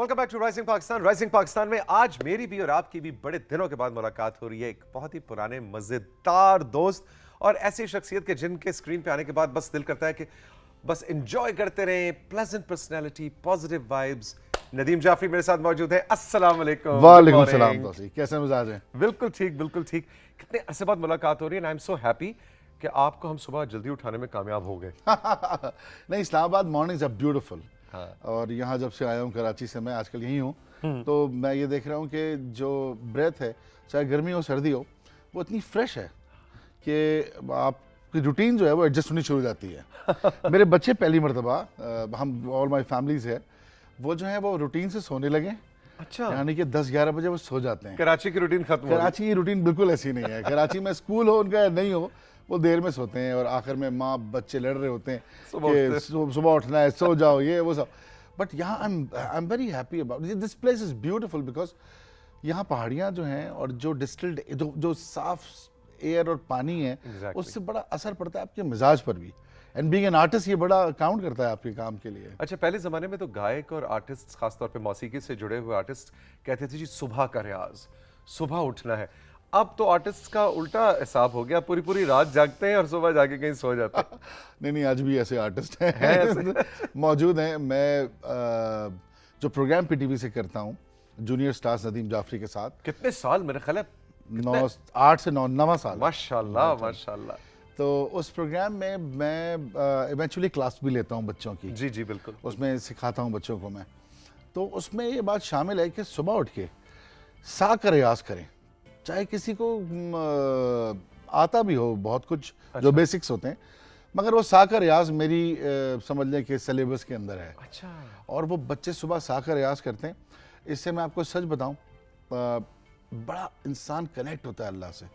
Welcome back to rising Pakistan. Rising Pakistan में आज मेरी भी और आपकी भी बड़े दिनों के बाद मुलाकात हो रही है एक बहुत ही पुराने मजेदार दोस्त और ऐसी शख्सियत के जिनके स्क्रीन पे आने के बाद बस दिल करता है कि बस एंजॉय करते रहें। Pleasant personality, positive vibes. Nadeem Jafri मेरे साथ मौजूद है। अस्सलाम वालेकुम। वालेकुम सलाम। तौसीफ, कैसे मिजाज हैं? बिल्कुल ठीक, बिल्कुल ठीक। कितने अरसे बाद मुलाकात हो रही है। आई एम सो हैप्पी कि आपको हम सुबह जल्दी उठाने में कामयाब हो गए। नहीं, इस्लामाबाद मॉर्निंग्स आर ब्यूटीफुल। हाँ। और यहाँ जब से आया हूँ कराची से, मैं आजकल यहीं हूँ, तो मैं ये देख रहा हूँ कि जो ब्रेथ है, चाहे गर्मी हो सर्दी हो, वो इतनी फ्रेश है कि आपकी रूटीन जो है वो एडजस्ट होनी शुरू हो जाती है। मेरे बच्चे पहली मरतबा, हम ऑल माई फैमिलीज है, वो जो है वो रूटीन से सोने लगे। अच्छा, यानी कि 10-11 बजे वो सो जाते हैं। कराची की रूटीन खत्म हो गई। कराची की रूटीन बिल्कुल ऐसी नहीं है। कराची में स्कूल हो उनका या नहीं हो, वो देर में सोते हैं और आखिर में माँ बच्चे लड़ रहे होते हैं कि सुबह उठना है, सो जाओ, ये वो सब। बट यहाँ I am very happy about this place. Is beautiful because यहाँ पहाड़ियाँ जो हैं और जो डिस्टिल्ड जो साफ एयर और पानी है, उससे बड़ा असर पड़ता है आपके मिजाज पर भी। एंड बीइंग एन आर्टिस्ट ये बड़ा काउंट करता है आपके काम के लिए। अच्छा, पहले ज़माने में तो गायक और आर्टिस्ट, खासतौर पे मौसीकी से जुड़े हुए आर्टिस्ट कहते थे जी सुबह का रियाज, सुबह उठना है। अब तो आर्टिस्ट का उल्टा हिसाब हो गया, पूरी पूरी रात जागते हैं और सुबह जाके कहीं सो जाते हैं। नहीं, आज भी ऐसे आर्टिस्ट हैं मौजूद हैं। मैं जो प्रोग्राम पीटीवी से करता हूँ जूनियर स्टार्स नदीम जाफरी के साथ, कितने साल? मेरे ख्याल है 8 से 9 साल। माशाल्लाह माशाल्लाह। तो उस प्रोग्राम में मैं इवेंचुअली क्लास भी लेता हूँ बच्चों की। जी जी बिल्कुल। उसमें सिखाता हूँ बच्चों को मैं। तो उसमें ये बात शामिल है कि सुबह उठ के सा का रियाज करें, चाहे किसी को आता भी हो बहुत कुछ। अच्छा। जो बेसिक्स होते हैं, मगर वो सा का रियाज मेरी समझ लें कि सिलेबस के अंदर है। अच्छा। और वो बच्चे सुबह सा का रियाज करते हैं। इससे मैं आपको सच बताऊं, बड़ा इंसान कनेक्ट होता है अल्लाह से।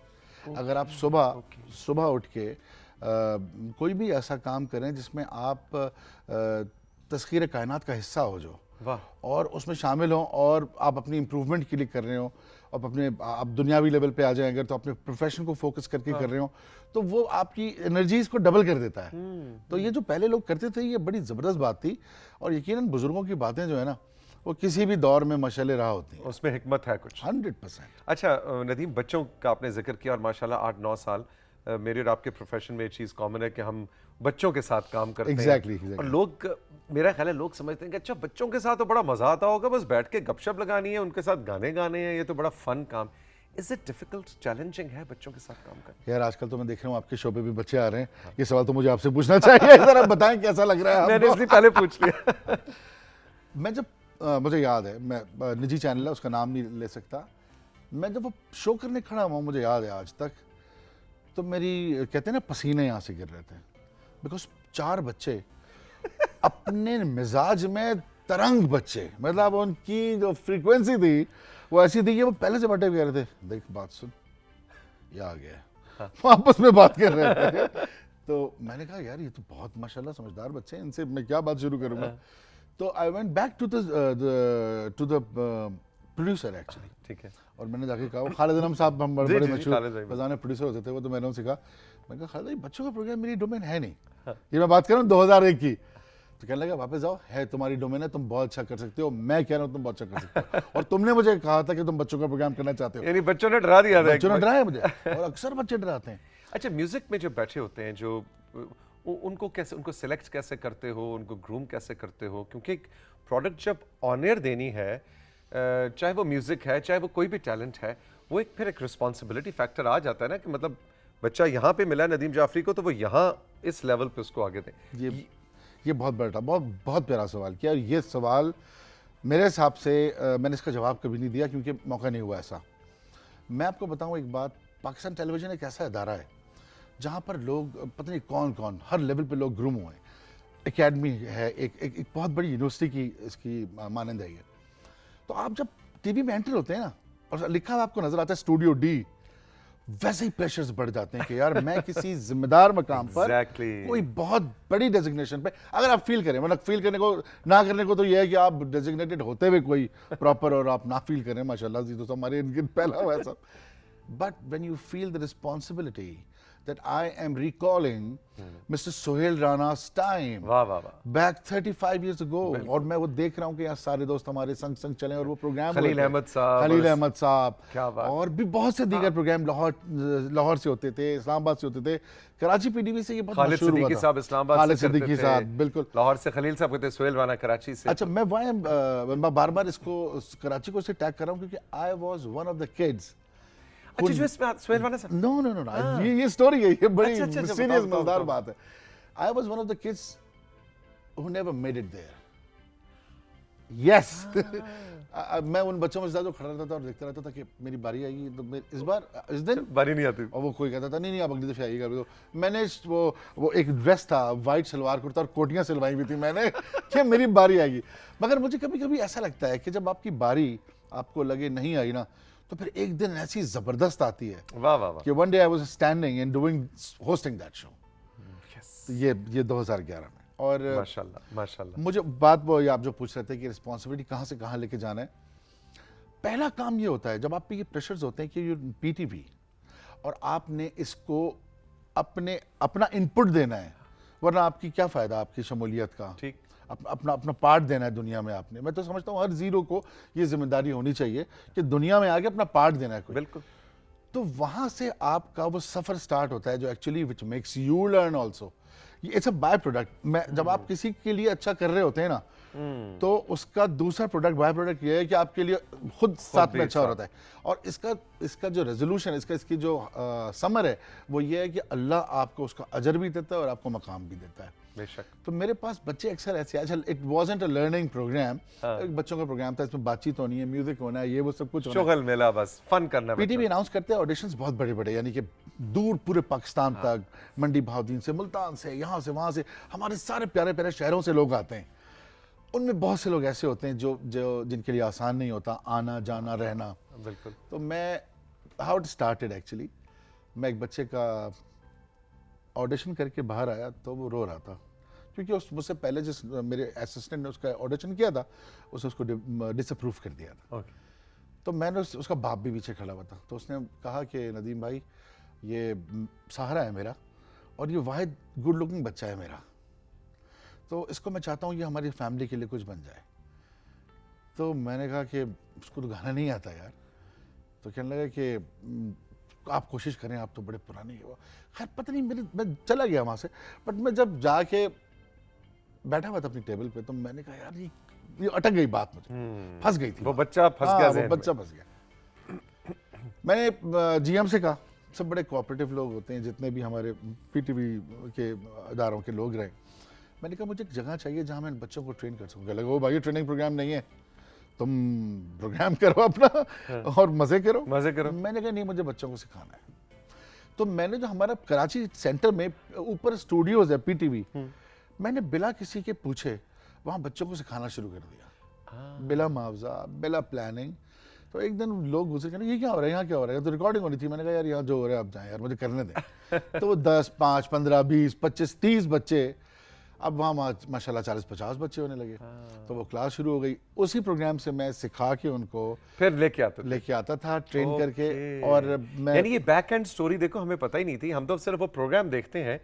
अगर आप सुबह उठ के कोई भी ऐसा काम करें जिसमें आप तस्खीर कायनात का हिस्सा हो जो, वाह, और उसमें शामिल हों और आप अपनी इम्प्रूवमेंट के लिए कर रहे हो, और अपने आप दुनियावी लेवल पे आ जाएं अगर, तो अपने प्रोफेशन को फोकस करके कर रहे हो, तो वो आपकी एनर्जीज को डबल कर देता है। तो ये जो पहले लोग करते थे, ये बड़ी ज़बरदस्त बात थी। और यकीनन बुजुर्गों की बातें जो है ना, वो किसी भी दौर में मशाले रहा होती है। उसमें हिकमत है कुछ। 100%। अच्छा नदीम, बच्चों का आपने जिक्र किया और माशाल्लाह 8-9 साल, मेरे और आपके प्रोफेशन में ये चीज़ कॉमन है कि हम बच्चों के साथ काम करते हैं। exactly. और लोग, मेरा ख्याल है लोग समझते हैं कि अच्छा बच्चों के साथ तो बड़ा मजा आता होगा, बस बैठ के गपशप लगानी है, उनके साथ गाने गाने हैं, ये तो बड़ा फन काम। इज इट डिफिकल्ट, चैलेंजिंग है बच्चों के साथ काम करना? यार आजकल तो मैं देख रहा हूँ आपके शो पे भी बच्चे आ रहे हैं। ये सवाल तो मुझे आपसे पूछना चाहिए, जरा बताएं कैसा लग रहा है। मैंने इसलिए पहले पूछ लिया। मैं जब मुझे याद है, मैं निजी चैनल है उसका नाम नहीं ले सकता, मैं जब वो शो करने खड़ा हुआ, मुझे याद है आज तक, तो मेरी कहते हैं ना पसीने यहाँ से गिर रहे थे। बिकॉज 4 बच्चे अपने मिजाज में तरंग बच्चे, मतलब उनकी जो फ्रीक्वेंसी थी वो ऐसी थी कि वो पहले से बटे कह रहे थे, देख बात सुन, ये आ गया। हाँ। आपस में बात कर रहे थे। तो मैंने कहा यार ये तो बहुत माशाल्लाह समझदार बच्चे हैं, इनसे मैं क्या बात शुरू करूँगा। तो I went back to the producer actually. ठीक है। और मैंने जाके कहा, खालिद अनम साहब हम बड़े मशहूर फजाने प्रोड्यूसर होते थे वो, तो मैंने उनसे कहा, मैंने कहा खालिद बच्चों का प्रोग्राम मेरी डोमेन है नहीं। हाँ। ये मैं बात कर रहा हूँ 2001 की। तो कहने लगा वापस जाओ, है तुम्हारी डोमेन है, तुम बहुत अच्छा कर सकते हो, मैं कह रहा हूँ तुम बहुत अच्छा कर सकते हो। और तुमने मुझे कहा था कि तुम बच्चों का प्रोग्राम करना चाहते हो। यानी बच्चों ने डरा दिया था। बच्चों ने डराया मुझे, और अक्सर बच्चे डराते हैं। अच्छा, म्यूजिक में जो बैठे होते हैं, जो उनको कैसे, उनको सिलेक्ट कैसे करते हो, उनको ग्रूम कैसे करते हो? क्योंकि एक प्रोडक्ट जब ऑन एयर देनी है, चाहे वो म्यूजिक है, चाहे वो कोई भी टैलेंट है, वो एक फिर एक रिस्पॉन्सिबिलिटी फैक्टर आ जाता है ना, कि मतलब बच्चा यहाँ पे मिला नदीम जाफरी को, तो वो यहाँ इस लेवल पे उसको आगे दें। ये बहुत बड़ा, बहुत प्यारा सवाल किया। और ये सवाल मेरे हिसाब से मैंने इसका जवाब कभी नहीं दिया, क्योंकि मौका नहीं हुआ ऐसा। मैं आपको बताऊं एक बात, पाकिस्तान टेलीविजन एक ऐसा इदारा है जहाँ पर लोग पता नहीं कौन कौन हर लेवल पे लोग ग्रूम हुए हैं। एकेडमी है, एक बहुत बड़ी यूनिवर्सिटी की इसकी मानंद है ये। तो आप जब टीवी में एंटर होते हैं ना, और लिखा हुआ आपको नजर आता है स्टूडियो डी, वैसे ही प्रेशर्स बढ़ जाते हैं कि यार मैं किसी जिम्मेदार मकाम पर कोई बहुत बड़ी डेजिग्नेशन पे, अगर आप फील करें, मतलब फील करने को ना करने को तो ये है कि आप डेजिग्नेटेड होते हुए कोई प्रॉपर और आप ना फील करें, माशाल्लाह जी, तो हमारे इनके पहला हुआ है सब। But when you feel the responsibility, that I am recalling Mr. Sohail Rana's time वाह वाह वाह, back 35 years ago, और मैं वो देख रहा हूँ कि यहाँ सारे दोस्त हमारे संग संग चले और वो प्रोग्राम खलील अहमद साहब, खलील अहमद साहब, क्या बात। और भी बहुत से दीगर प्रोग्राम लाहौर से होते थे, इस्लामाबाद से होते थे, कराची पीडीवी से ये बहुत खालिद मशहूर हुआ सिद्दीकी था। साहब इस्लामाबाद खालिद से करते सिद्दीकी थे, साहब, बिल्कुल। लाहौर से खलील साहब करते, सोहेल राना कराची से। अच्छा, मैं बार बार इसको कराची को से टैग कर रहा हूँ क्योंकि आई was one of the kids. अच्छा जो इसमें सोहेल राना साहब, नो नो नो, ये स्टोरी है, ये बड़ी अच्छा, अच्छा, अच्छा, सीरियस बताओ, मजेदार बताओ। बात है। I was one of the kids who never made it there. Yes, मैं उन बच्चों में से जो खड़ा रहता था और देखता रहता था कि मेरी बारी आएगी, तो इस बार इस दिन बारी नहीं आती। और वो कोई कहता था नहीं नहीं आप अगली दफे आइएगा। तो मैंने वो एक ड्रेस था, वाइट सलवार कुर्ता और कोटियां सिलवाई हुई थी मैंने कि मेरी बारी आएगी। मगर मुझे कभी कभी ऐसा लगता है कि जब आपकी बारी आपको लगे नहीं आई ना, तो फिर एक दिन ऐसी जबरदस्त आती है वाह वाह वाह, कि one day I was standing and doing hosting that show. ये 2011 में। और माशाल्लाह माशाल्लाह। मुझे बात वो ये आप जो पूछ रहे थे कि रिस्पॉन्सिबिलिटी कहाँ से कहाँ लेके जाना है, पहला काम ये होता है जब आप पे ये प्रेशर्स होते हैं कि ये पीटीवी और आपने इसको अपना इनपुट देना है, वरना आपकी क्या फ़ायदा आपकी शमूलियत का। ठीक, अपना पार्ट देना है दुनिया में आपने। मैं तो समझता हूँ हर जीरो को ये जिम्मेदारी होनी चाहिए कि दुनिया में आके अपना पार्ट देना है कोई। बिल्कुल। तो वहाँ से आपका वो सफ़र स्टार्ट होता है जो actually which makes you learn also. It's a by product. मैं जब आप किसी के लिए अच्छा कर रहे होते हैं ना, तो उसका दूसरा प्रोडक्ट, बाय प्रोडक्ट ये है कि आपके लिए खुद साथ में अच्छा हो रहा है। और इसका जो रेजोल्यूशन, इसकी जो समर है वो ये है कि अल्लाह आपको उसका अजर भी देता है और आपको मकाम भी देता है। बेशक। तो मेरे पास बच्चे अक्सर ऐसे, अच्छा it wasn't a learning programme, हाँ। एक बच्चों का प्रोग्राम था, इसमें बातचीत होनी है, म्यूजिक होना है, ये वो सब कुछ होना है। शुगल मेला, बस फन करना है पीटीवी बच्चों अनाउंस करते हैं ऑडिशंस बहुत बड़े बड़े, यानी कि दूर पूरे पाकिस्तान तक, मंडी भावदीन से, मुल्तान से, यहाँ से वहाँ से, हमारे सारे प्यारे प्यारे शहरों से लोग आते हैं। उनमें बहुत से लोग ऐसे होते हैं जो जिनके लिए आसान नहीं होता आना जाना रहना। में। बिल्कुल। तो मैं हाउ इट स्टार्टेड एक्चुअली, मैं एक बच्चे का ऑडिशन करके बाहर आया तो वो रो रहा था क्योंकि मुझसे पहले जिस मेरे असिस्टेंट ने उसका ऑडिशन किया था उसने उसको डिसअप्रूव कर दिया था। ओके। तो मैंने उसका बाप भी पीछे खड़ा हुआ था, तो उसने कहा कि नदीम भाई ये सहारा है मेरा और ये वाहिद गुड लुकिंग बच्चा है मेरा, तो इसको मैं चाहता हूँ ये हमारी फैमिली के लिए कुछ बन जाए। तो मैंने कहा कि उसको तो गाना नहीं आता यार। तो कहने लगा कि आप कोशिश करें, आप तो बड़े पुराने हो। खैर पता नहीं मैं चला गया वहाँ से। बट मैं जब जाके बैठा हुआ था अपनी टेबल पे, तो मैंने कहा यार ये अटक गई बात, मुझे फंस गई थी वो बात। बच्चा फंस हाँ, गया वो ज़हन बच्चा फंस गया। मैंने जीएम से कहा, सब बड़े कोऑपरेटिव लोग होते हैं जितने भी हमारे पीटीवी के अदारों के लोग रहे। मैंने कहा मुझे एक जगह चाहिए जहाँ मैं इन बच्चों को ट्रेन कर सकूँ। क्या लगा, वो भाई ट्रेनिंग प्रोग्राम नहीं है, तुम प्रोग्राम करो अपना और मज़े करो। मजे करो। मैंने कहा नहीं, मुझे बच्चों को सिखाना है। तो मैंने जो हमारा कराची सेंटर में ऊपर स्टूडियोज है पीटीवी, मैंने बिला किसी के पूछे वहाँ बच्चों को सिखाना शुरू कर दिया, बिला मुआवजा, बिला प्लानिंग। तो एक दिन लोग गुजर कर, ये क्या हो रहा है, यहाँ क्या हो रहा है? तो रिकॉर्डिंग होनी थी। मैंने कहा यार यहाँ जो हो रहा है आप जाएं यार, मुझे करने दें। तो वो 10, 5, 15, 20, 25, 30 बच्चे, अब वहाँ माशाल्लाह 40-50 बच्चे होने लगे। तो वो क्लास शुरू हो गई। उसी प्रोग्राम से मैं सिखा के उनको फिर लेके आता था ट्रेन ओके। करके। और मैं यानी ये बैक एंड स्टोरी देखो हमें पता ही नहीं थी। हम तो सिर्फ वो प्रोग्राम देखते हैं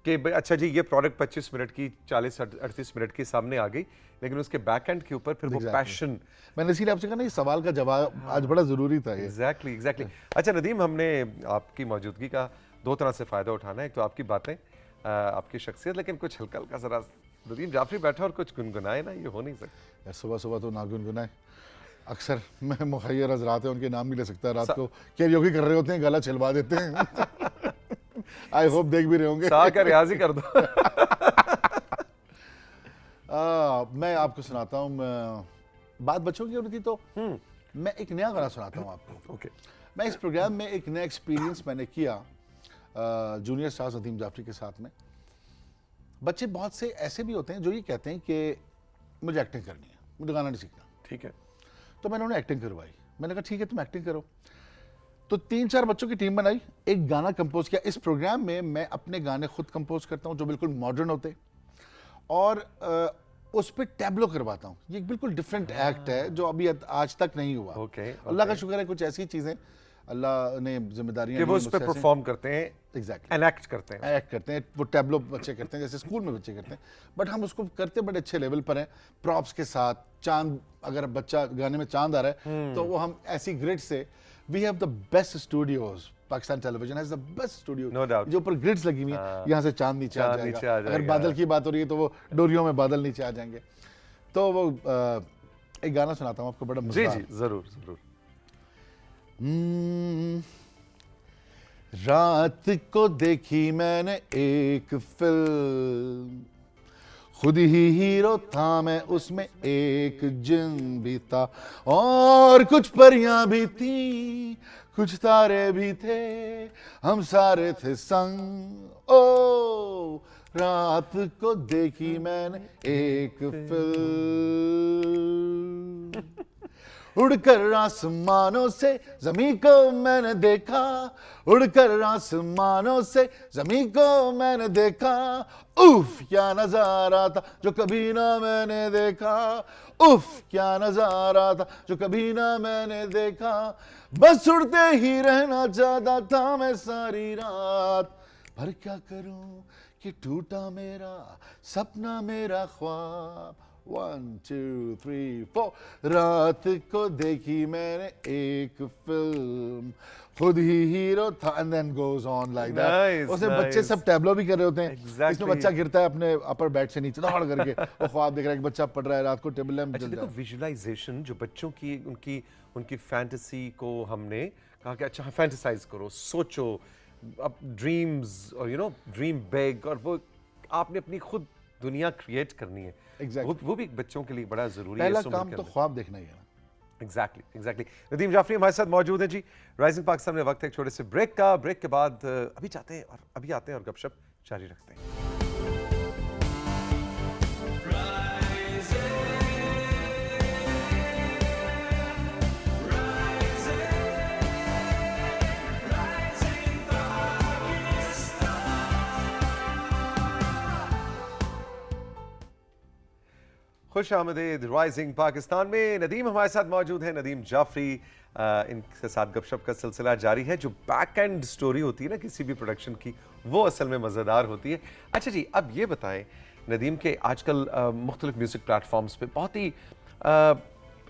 कि भाई अच्छा जी ये प्रोडक्ट 25 मिनट की 40-38 मिनट की सामने आ गई, लेकिन उसके बैक एंड के ऊपर फिर वो पैशन। मैंने इसीलिए आपसे कहा ना, ये सवाल का जवाब आज बड़ा ज़रूरी था ये। एग्जैक्टली। अच्छा नदीम, हमने आपकी मौजूदगी का दो तरह से फ़ायदा उठाना है। एक तो आपकी बातें, आपकी शख्सियत, लेकिन कुछ हल्का हल्का ज़रा नदीम जाफरी बैठा और कुछ गुनगुनाए ना, ये हो नहीं सकता। यार सुबह सुबह तो ना गुनगुनाए। अक्सर मैं मुखैर हजरात हैं, उनके नाम नहीं ले सकता। रात को कैरियोकी कर रहे होते हैं, गला छिलवा देते हैं। आई होप देख भी रहे होंगे। सा का रियाज ही कर दो। मैं आपको सुनाता हूँ, बात बच्चों की हो रही थी तो मैं एक नया गाना सुनाता हूँ आपको। ओके। मैं इस प्रोग्राम में एक नया एक्सपीरियंस मैंने किया जूनियर स्टार्स नदीम जाफरी के साथ में। बच्चे बहुत से ऐसे भी होते हैं जो ये कहते हैं कि मुझे एक्टिंग करनी है, मुझे गाना नहीं सीखना। ठीक है। तो मैंने उन्हें एक्टिंग करवाई। मैंने कहा ठीक है तुम एक्टिंग करो। तो 3-4 बच्चों की टीम बनाई, एक गाना कंपोज किया। इस प्रोग्राम में मैं अपने गाने खुद कंपोज करता हूँ जो बिल्कुल मॉडर्न होते, और उस पर टैब्लो करवाता हूँ। ये एक बिल्कुल डिफरेंट एक्ट है जो अभी आज तक नहीं हुआ। ओके। अल्लाह का शुक्र है कुछ ऐसी चीज़ें अल्लाह ने जिम्मेदारियां कि वो ली उस पर मुझसे ऐसे। परफॉर्म करते हैं, एग्जैक्टली एनैक्ट करते हैं। एक्ट करते हैं, वो टैबलो बच्चे करते हैं जैसे स्कूल में बच्चे करते हैं, बट हम उसको करते बड़े अच्छे लेवल पर हैं, प्रॉप्स के साथ। चांद, अगर बच्चा गाने में चांद आ रहा है तो वो हम ऐसी ग्रिड से, we have the best studios, Pakistan television has the best studio, No doubt. जो ऊपर ग्रिड्स लगी हुई हैं, यहाँ से चांद नीचे आ चांद नीचे आ जाएगा। अगर जाएगा। बादल की बात हो रही है तो वो डोरियों में बादल नीचे आ जाएंगे। तो वो एक गाना सुनाता हूँ आपको, बड़ा जी मजेदार। जी, जरूर जरूर। रात को देखी मैंने एक फिल्म, खुद ही हीरो था मैं उसमें, एक जिन भी था और कुछ परियां भी थी, कुछ तारे भी थे, हम सारे थे संग। ओ रात को देखी मैंने एक फिल्म, उड़कर आसमानों से जमीन को मैंने देखा, उड़कर आसमानों से जमीन को मैंने देखा, उफ क्या नजारा था जो कभी ना मैंने देखा, उफ क्या नजारा था जो कभी ना मैंने देखा, बस उड़ते ही रहना चाहता था मैं सारी रात, पर क्या करूं कि टूटा मेरा सपना, मेरा ख्वाब। 1 2 3 4 रात को देखी मैंने एक फिल्म, खुद ही हीरो था, and then goes on like that. Nice, उसमें बच्चे nice. सब टैबलो भी कर रहे होते हैं। Exactly. इसमें बच्चा गिरता है अपने अपर बेड से नीचे दौड़ करके, वो ख्वाब देख रहा है कि बच्चा पढ़ रहा है, रात को टेबल लैंप अच्छा जल देखो, जाए। विजुअलाइजेशन जो बच्चों की उनकी उनकी फैंटेसी को हमने कहा कि अच्छा फैंटेसाइज करो, सोचो, अब ड्रीम्स और ड्रीम बिग, और वो आपने अपनी खुद दुनिया क्रिएट करनी है। Exactly. वो भी बच्चों के लिए बड़ा जरूरी है पहला इस उम्र काम के तो अंदर। ख्वाब देखना ही है ना। एग्जैक्टली। नदीम जाफरी हमारे साथ मौजूद हैं जी। राइजिंग पाकिस्तान में वक्त है एक छोटे से ब्रेक का। ब्रेक के बाद अभी जाते हैं और अभी आते हैं और गपशप जारी रखते हैं। खुश आमदीद राइजिंग पाकिस्तान में। नदीम हमारे साथ मौजूद है, नदीम जाफरी। इनके साथ गपशप का सिलसिला जारी है। जो बैक एंड स्टोरी होती है ना किसी भी प्रोडक्शन की, वो असल में मज़ेदार होती है। अच्छा जी, अब ये बताएं नदीम के आजकल मुख्तलिफ म्यूज़िक प्लेटफॉर्म्स पे बहुत ही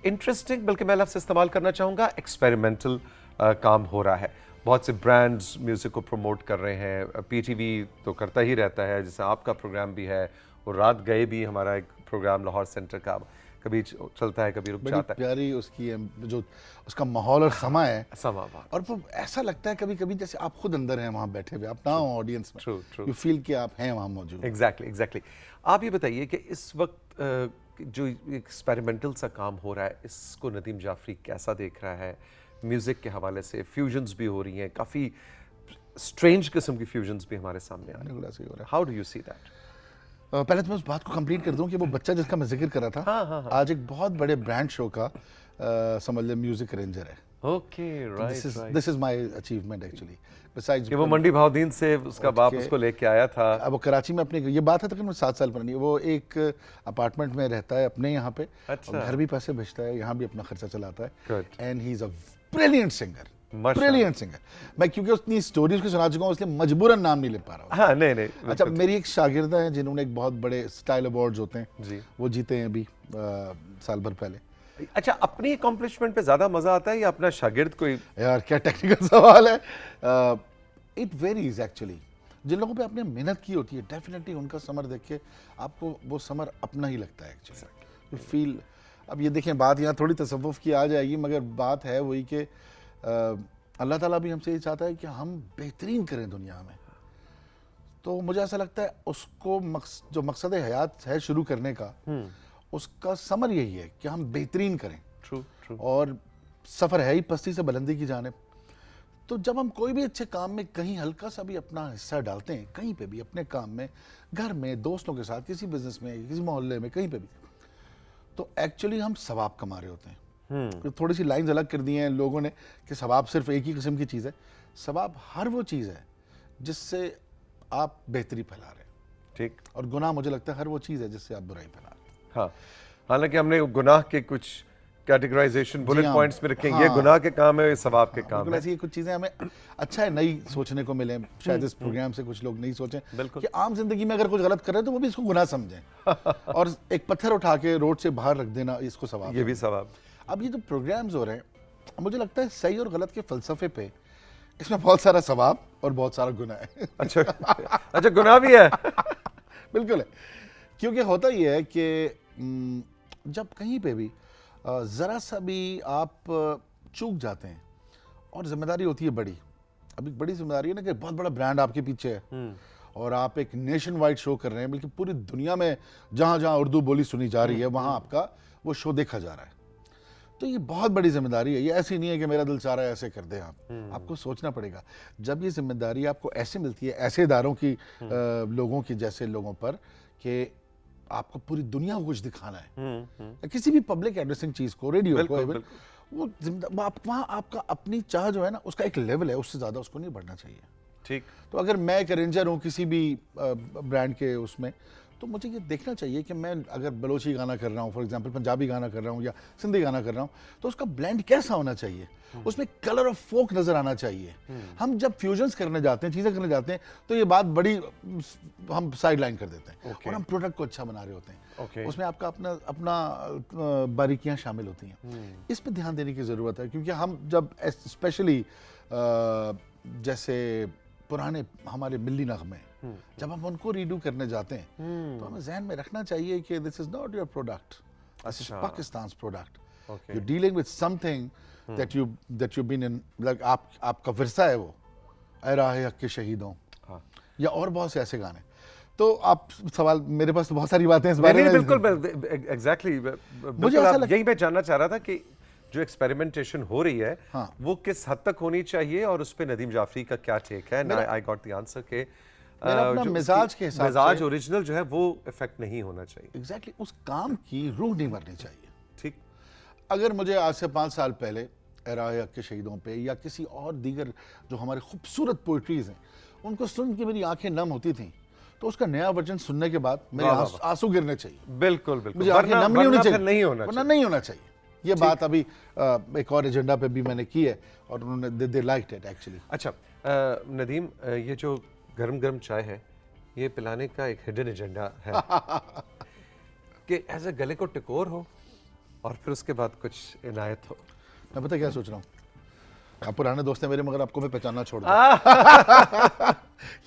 इंटरेस्टिंग, बल्कि मैं लफ्ज़ इस्तेमाल करना चाहूँगा, एक्सपेरिमेंटल काम हो रहा है। बहुत से ब्रांड्स म्यूज़िक को प्रमोट कर रहे हैं। पीटीवी तो करता ही रहता है, जैसे आपका प्रोग्राम भी है, और रात गए भी हमारा एक प्रोग्राम लाहौर सेंटर का कभी चलता है, कभी रुक बड़ी जाता है। प्यारी उसकी जो उसका माहौल और समा है, समावार। और वो ऐसा लगता है कभी कभी जैसे आप खुद अंदर हैं वहाँ बैठे हुए, आप ना हो ऑडियंस में, True, true. यू फील कि आप हैं वहाँ मौजूद। एग्जैक्टली। आप ये बताइए कि इस वक्त जो एक्सपेरिमेंटल सा काम हो रहा है, इसको नदीम जाफरी कैसा देख रहा है? म्यूज़िक के हवाले से फ्यूजन्स भी हो रही हैं, काफ़ी स्ट्रेंज किस्म की फ्यूजन्स भी हमारे सामने आ रही बिल्कुल ऐसे ही हो रहा हैं। How do you see that? है। पहले तो मैं उस बात को कंप्लीट कर दूं कि वो बच्चा जिसका मैं जिक्र कर रहा था, हाँ। आज एक बहुत बड़े ब्रांड शो का समझ ले म्यूजिक अरेंजर है। Okay, right. This is my achievement actually, besides कि वो मंडी भावदीन से उसका बाप के- उसको लेके आया था। अब वो कराची में अपने, ये बात है तकरीबन 7 साल पुरानी, वो एक अपार्टमेंट में रहता है अपने यहाँ पे, अच्छा। और घर भी पैसे भेजता है, यहाँ भी अपना खर्चा चलाता है, Good. And he is a brilliant singer, माशाअल्लाह। Brilliant singer. मैं क्योंकि उतनी स्टोरीज को सुना चुका हूँ इसलिए मजबूरन नाम नहीं ले पा रहा हूँ। हाँ, नहीं अच्छा, मेरी एक शागिर्दा है जिन्होंने एक बहुत बड़े स्टाइल अवार्ड्स होते हैं जी। वो जीते हैं अभी साल भर पहले। अच्छा, अपनी अकॉम्प्लिशमेंट पे ज़्यादा मज़ा आता है या अपना शागिर्द कोई? यार क्या टेक्निकल सवाल है। It varies actually. जिन लोगों पे आपने मेहनत की होती है, डेफिनेटली उनका समर देख के आपको वो समर अपना ही लगता है एक्चुअली, यू फील। अब ये देखें, बात यहाँ थोड़ी तसव्वुफ की आ जाएगी, मगर बात है वही कि अल्लाह ताला भी हमसे ये चाहता है कि हम बेहतरीन करें दुनिया में। तो मुझे ऐसा लगता है उसको जो मकसद हयात है शुरू करने का, उसका समर यही है कि हम बेहतरीन करें। ट्रू। और सफ़र है ही पस्ती से बुलंदी की जानिब। तो जब हम कोई भी अच्छे काम में कहीं हल्का सा भी अपना हिस्सा डालते हैं, कहीं पे भी, अपने काम में, घर में, दोस्तों के साथ, किसी बिजनेस में, किसी मोहल्ले में, कहीं पे भी, तो एक्चुअली हम सवाब कमा रहे होते हैं। तो थोड़ी सी लाइंस अलग कर दी हैं लोगों ने कि सवाब सिर्फ एक ही किस्म की चीज़ है। सवाब हर वो चीज़ है जिससे आप बेहतरी फैला रहे हैं, ठीक। और गुनाह मुझे लगता है हर वो चीज़ है जिससे आप बुराई फैला रहे हैं। हाँ, हालांकि हमने गुनाह के कुछ कैटेगराइजेशन बुलेट हाँ, पॉइंट्स में रखें, ये हाँ। गुनाह के काम है, ये सवाब के काम बिल्कुल है। ऐसी ही कुछ चीज़ें हमें अच्छा है नई सोचने को मिले, शायद इस प्रोग्राम से कुछ लोग नहीं सोचें बिल्कुल। कि आम जिंदगी में अगर कुछ गलत कर रहे हैं तो वो भी इसको गुनाह समझें और एक पत्थर उठा के रोड से बाहर रख देना इसको सवाब ये भी सवाब। अब ये जो प्रोग्राम्स हो रहे हैं मुझे लगता है सही और गलत के फलसफे पे इसमें बहुत सारा सवाब और बहुत सारा गुनाह है अच्छा अच्छा, गुनाह भी है। बिल्कुल है, क्योंकि होता ही है कि जब कहीं पे भी ज़रा सा भी आप चूक जाते हैं और जिम्मेदारी होती है बड़ी, अभी बड़ी जिम्मेदारी है ना कि बहुत बड़ा ब्रांड आपके पीछे है और आप एक नेशन वाइड शो कर रहे हैं, बल्कि पूरी दुनिया में जहाँ जहाँ उर्दू बोली सुनी जा रही है वहाँ आपका वो शो देखा जा रहा है, तो ये बहुत बड़ी जिम्मेदारी है। ये ऐसी नहीं है कि मेरा दिल चाह रहा है ऐसे कर दें आप, आपको सोचना पड़ेगा। जब ये जिम्मेदारी आपको ऐसे मिलती है ऐसे इदारों की लोगों की जैसे लोगों पर कि आपको पूरी दुनिया को कुछ दिखाना है, किसी भी पब्लिक एड्रेसिंग चीज को, रेडियो को, even, वो वहाँ आपका अपनी चाह जो है ना उसका एक लेवल है, उससे ज्यादा उसको नहीं बढ़ना चाहिए। ठीक। तो अगर मैं एक अरेंजर हूँ किसी भी ब्रांड के उसमें, तो मुझे ये देखना चाहिए कि मैं अगर बलोची गाना कर रहा हूँ, फॉर एग्जांपल पंजाबी गाना कर रहा हूँ या सिंधी गाना कर रहा हूँ, तो उसका ब्लेंड कैसा होना चाहिए, उसमें कलर ऑफ फोक नजर आना चाहिए। हम जब फ्यूजन्स करने जाते हैं, चीज़ें करने जाते हैं, तो ये बात बड़ी हम साइड लाइन कर देते हैं और हम प्रोडक्ट को अच्छा बना रहे होते हैं। उसमें आपका अपना अपना बारीकियाँ शामिल होती हैं। इस पर ध्यान देने की ज़रूरत है, क्योंकि हम जब स्पेशली जैसे पुराने हमारे मिल्ली नगमे जब हम उनको रीडू करने जाते हैं तो हमें जहन में रखना चाहिए कि this is not your product, this is Pakistan product, you dealing with something that you been in, like आपका विरसा है वो, ऐ राहे हक के शहीदों, या और बहुत से ऐसे गाने। तो आप सवाल, मेरे पास तो बहुत सारी बातें इस बारे में। बिल्कुल एग्जैक्टली, मुझे यही मैं जानना चाह रहा था कि जो एक्सपेरिमेंटेशन हो रही है वो किस हद तक होनी चाहिए और उस पे नदीम जाफरी का क्या टेक है। आई गॉट द आंसर के मिजाज के हिसाब से मिजाज ओरिजिनल जो है वो इफेक्ट नहीं होना चाहिए। एग्जैक्टली उस काम की रूह नहीं मरनी चाहिए। ठीक। अगर मुझे आज से 5 साल पहले राहे हक के शहीदों पे या किसी और दीगर जो हमारे खूबसूरत पोइट्रीज हैं उनको सुन के मेरी आंखें नम होती थी, तो उसका नया वर्जन सुनने के बाद मेरे आंसू गिरने चाहिए। बिल्कुल बिल्कुल, मुझे आंखें नम नहीं होनी चाहिए, वरना नहीं होना चाहिए। ये बात अभी एक और एजेंडा पे भी मैंने की है और उन्होंने दे लाइक्ड इट एक्चुअली। अच्छा नदीम, ये जो गरम गरम चाय है ये पिलाने का एक हिडन एजेंडा है कि ऐसे गले को टिकोर हो और फिर उसके बाद कुछ इनायत हो। मैं पता क्या सोच रहा हूँ, आप पुराने दोस्त हैं मेरे, मगर आपको मैं पहचानना छोड़ दूं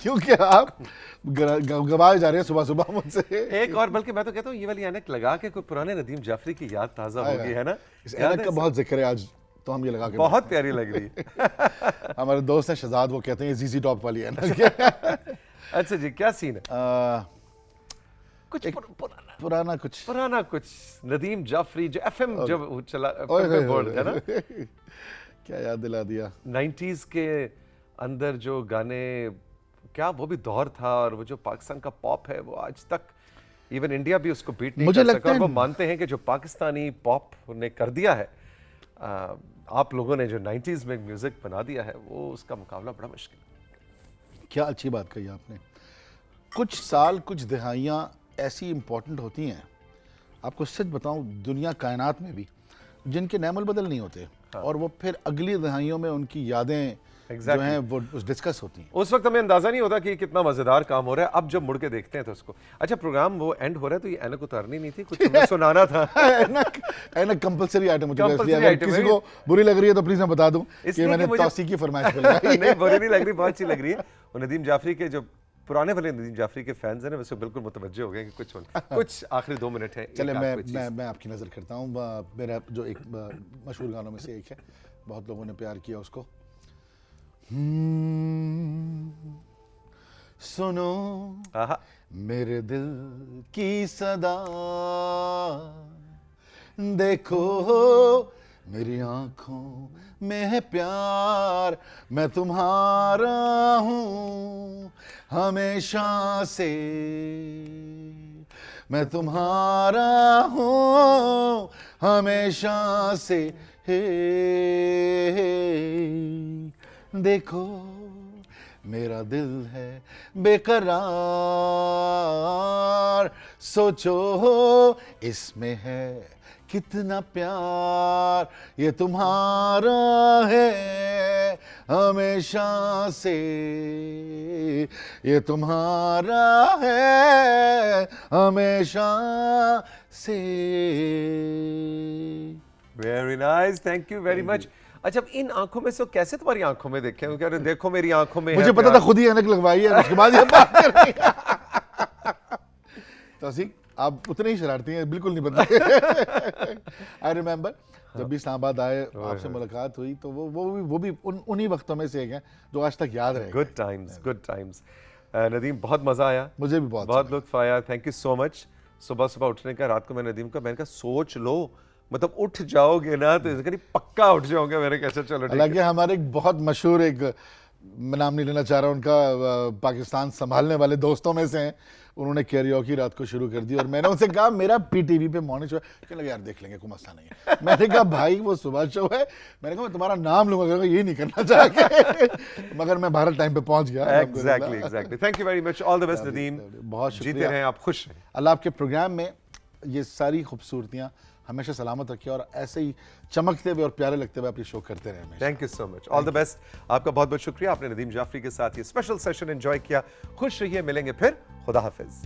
क्योंकि आप गवाए जा रहे हैं सुबह सुबह मुझसे। एक और, बल्कि मैं तो कहता हूँ ये वाली ऐनक लगा के कोई पुराने नदीम जाफरी की याद ताजा हो गई है ना। इस ऐनक का बहुत जिक्र है आज, तो हम ये लगा के बहुत प्यारी लग रही है। हमारे दोस्त हैं शहजाद, वो कहते हैं जीजी टॉप वाली ऐनक। अच्छा जी, क्या सीन है? कुछ पुराना कुछ नदीम जाफरी जो एफएम जब चला बोर्ड है ना, क्या याद दिला दिया। 90s के अंदर जो गाने, क्या वो भी दौर था, और वो जो पाकिस्तान का पॉप है वो आज तक इवन इंडिया भी उसको बीट नहीं कर सका। वो मानते हैं कि जो पाकिस्तानी पॉप ने कर दिया है, आप लोगों ने जो 90s में म्यूजिक बना दिया है, वो उसका मुकाबला बड़ा मुश्किल है। क्या अच्छी बात कही आपने। कुछ साल, कुछ दिहाइयाँ ऐसी इंपॉर्टेंट होती हैं, आपको सच बताऊं दुनिया कायनात में भी, जिनके नैमुल बदल नहीं होते। और वो फिर अगली दहाइयों में उनकी यादें जो हैं वो डिस्कस होती हैं। उस वक्त हमें अंदाजा नहीं होता कि कितना मजेदार काम हो रहा है, अब जब मुड़ के देखते हैं तो उसको। अच्छा, प्रोग्राम वो एंड हो रहा है तो ये ऐनक उतारनी नहीं थी, कुछ हमें सुनाना था। ऐनक कंपलसरी आइटम मुझे, अगर किसी को बुरी लग रही है तो प्लीज मैं बता दूं कि मैंने तौसीक की फरमाइश पे लगाई। नहीं, बुरी नहीं लग रही, बहुत अच्छी लग रही है। और नदीम जाफरी के जो पुराने वाले नदीम जाफरी के फैंस हैं ना, वैसे बिल्कुल मुतवज्जे हो गए कि कुछ आखिरी 2 मिनट है। चले मैं आपकी नज़र करता हूँ। मेरा जो एक मशहूर गानों में से एक है, बहुत लोगों ने प्यार किया उसको। सुनो मेरे दिल की सदा, देखो मेरी आंखों में है प्यार, मैं तुम्हारा हूँ हमेशा से, मैं तुम्हारा हूँ हमेशा से। हे देखो मेरा दिल है बेकरार, सोचो इसमें है कितना प्यार, ये तुम्हारा है हमेशा से, ये तुम्हारा है हमेशा से। Very nice, thank you very much. अच्छा, अब इन आंखों में से कैसे तुम्हारी आंखों में देखे? क्योंकि अरे देखो मेरी आंखों में मुझे है पता था, प्यार। खुद ही ऐनक लगवाई है, उसके बाद ये बात कर रही है। तौसीक, आप उतने ही शरारती हैं, बिल्कुल नहीं बदले। आई रिमेम्बर जब भी इस्लामाबाद आए, आपसे मुलाकात हुई, तो वो भी उन्हीं वक्तों में से एक हैं जो आज तक याद रहे। Good times, good times. Nadeem, बहुत मजा आया, मुझे भी बहुत बहुत लुत्फ आया। Thank you so much. सुबह सुबह उठने का, रात को मैं नदीम का, मैंने कहा सोच लो, मतलब उठ जाओगे ना तो इसका नहीं पक्का उठ जाओगे। मैंने कहा चलो ठीक है। हालांकि हमारे एक बहुत मशहूर, एक मैं नाम नहीं लेना चाह रहा उनका, पाकिस्तान संभालने वाले दोस्तों में से हैं, उन्होंने कैरियोकी रात को शुरू कर दी और मैंने उनसे कहा मेरा पीटीवी पे मॉर्निंग शो है, कहने लगे यार देख लेंगे, कोई मसला नहीं है। मैंने कहा भाई वो सुबह शो है, मैंने कहा मैं तुम्हारा नाम लूंगा, ये नहीं करना चाह के। मगर मैं भारत टाइम पे पहुंच गया। Exactly, exactly. Thank you very much, all the best Nadeem. बहुत जीते शुक्रिया। रहें आप, खुश रहें। अल्लाह आपके प्रोग्राम में ये सारी खूबसूरतियाँ हमेशा सलामत रखे और ऐसे ही चमकते हुए और प्यारे लगते हुए अपनी शो करते रहे हमेशा। Thank you so much, all the best. आपका बहुत बहुत शुक्रिया, आपने नदीम जाफरी के साथ ये स्पेशल सेशन एंजॉय किया। खुश रहिए, मिलेंगे फिर। खुदा हाफिज।